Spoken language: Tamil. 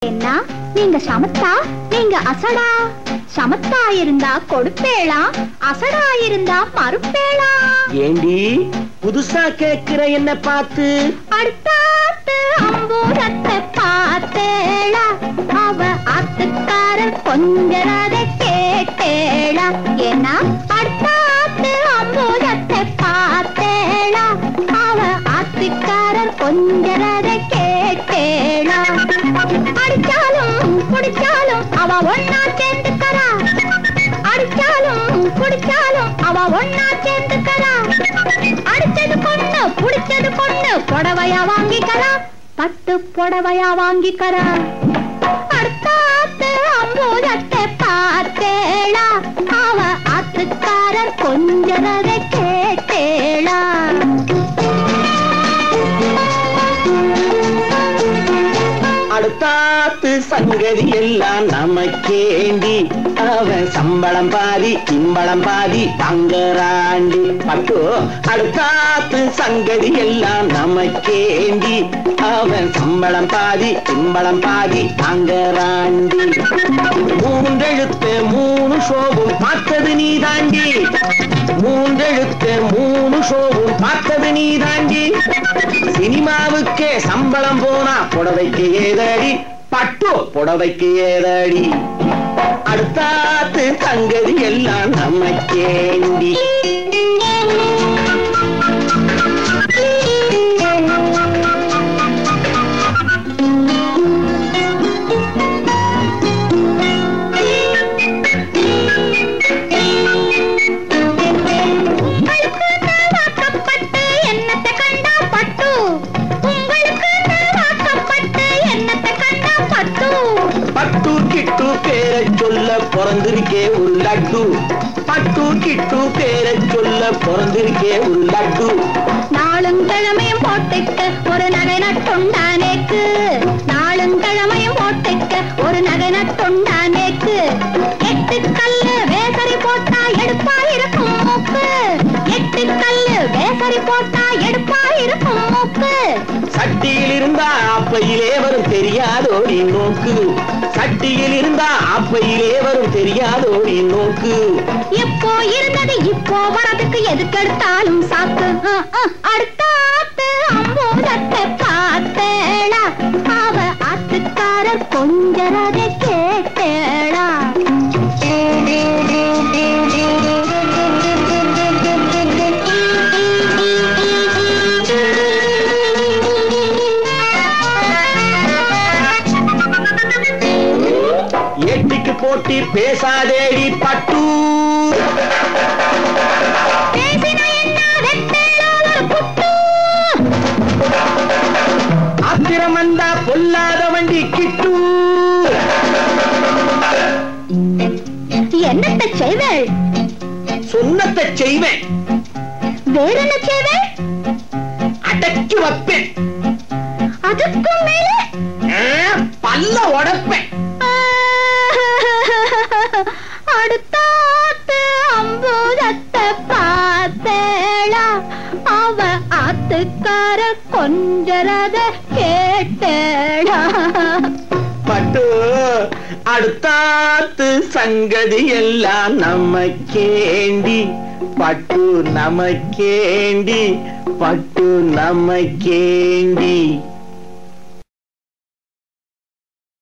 என்ன நீங்க சமத்தா நீங்க அசடா? சமத்தா இருந்தா கொடுப்பேளா, அசடா இருந்தா மறுப்பேளா? ஏண்டி புதுசா கேக்குற என்ன பார்த்து? அடுத்தாத்து அம்பூரத்தை பார்த்தேளா, அவ ஆத்துக்காரர் கொஞ்சரத கேட்டேளா? ஏன்னா அடுத்தாத்து அம்பூரத்தை பார்த்தேளா, அவ ஆத்துக்காரர் கொஞ்சரத கேட்டேளா? அடிச்சாலும் குடிச்சாலும் அவ ஒன்னா சேர்ந்துக்கறா, அடிச்சாலும் குடிச்சாலும் அவ ஒன்னா சேர்ந்துக்கறா. அடிச்சது கொண்டு புடிச்சது கொண்டு புடவையா வாங்கிக்கறா, பட்டு புடவையா வாங்கிக்கறா. அடுத்தாத்து அம்பூதத்தை பார்த்தேளா, அவ ஆத்துக்காரர் கொஞ்சரத கேட்டேளா? அடுத்தாத்து சங்கதி எல்லாம் நமக்கேண்டி, அவன் சம்பளம் பாதி கிம்பளம் பாதி தங்கராண்டி. பட்டு அடுத்தாத்து சங்கதி எல்லாம் நமக்கேண்டி, அவன் சம்பளம் பாதி கிம்பளம் பாதி தங்கராண்டி. மூன்றெழுத்து மூணு ஷோவும் பார்த்தது நீ தாண்டி, மூன்றெழுத்து மூணு ஷோவும் பார்த்தது நீ தாண்டி. சினிமாவுக்கே சம்பளம் போனா புடவைக்கு ஏதடி, பட்டு புடவைக்கு ஏதடி. அடுத்தாத்து சங்கதி எல்லாம் நமக்கேண்டி. பட்டு கிட்டு பேரை சொல்ல பிறந்திருக்கே ஒரு லட்டு, பட்டு கிட்டு பேரை சொல்ல பிறந்திருக்கே ஒரு லட்டு. நாளும் கிழமையும் போட்டுக்க ஒரு நகை நட்டுண்டானேக்கு, நாளும் கிழமையும் போட்டுக்க ஒரு நகை நட்டுண்டானேக்கு. எட்டு கல்லு வேசரி போட்டா எடுப்பா இருக்கும் மூக்கு, எட்டு கல்லு வேசரி போட்டா எடுப்பா இருக்கும் மூக்கு. சட்டியில் இருந்தா அப்பையிலே வரும் தெரியாதோடி நோக்கு, சட்டியில் இருந்தா அப்பையிலே வரும் தெரியாதோடி நோக்கு. எப்போ இருந்தது இப்போ வரதுக்கு எதுக்கெடுத்தாலும் சாக்கு. அடுத்தாத்து அம்பூதத்தை பார்த்தேளா, அவ ஆத்துக்காரர் கொஞ்சரத கேட்டேளா? எட்டிக்கு போட்டி பேசாதேடி பட்டு, ஆத்திரம் வந்தா பொல்லாத வண்டி கிட்டு. என்னத்தை செய்வேள்? சொன்னத்தை செய்வேன், வேற என்ன செய்வேள்? அடக்கி வைப்பேன், அதுக்கும் மேல பல்ல உடைப்பேன். அடுத்தாத்து அம்பூதத்தை பார்த்தேளா, அவ ஆத்துக்கார கொஞ்சரத கேட்டேளா? பட்டு அடுத்தாத்து சங்கதி எல்லாம் நமக்கேண்டி, பட்டு நமக்கேண்டி, பட்டு நமக்கேண்டி.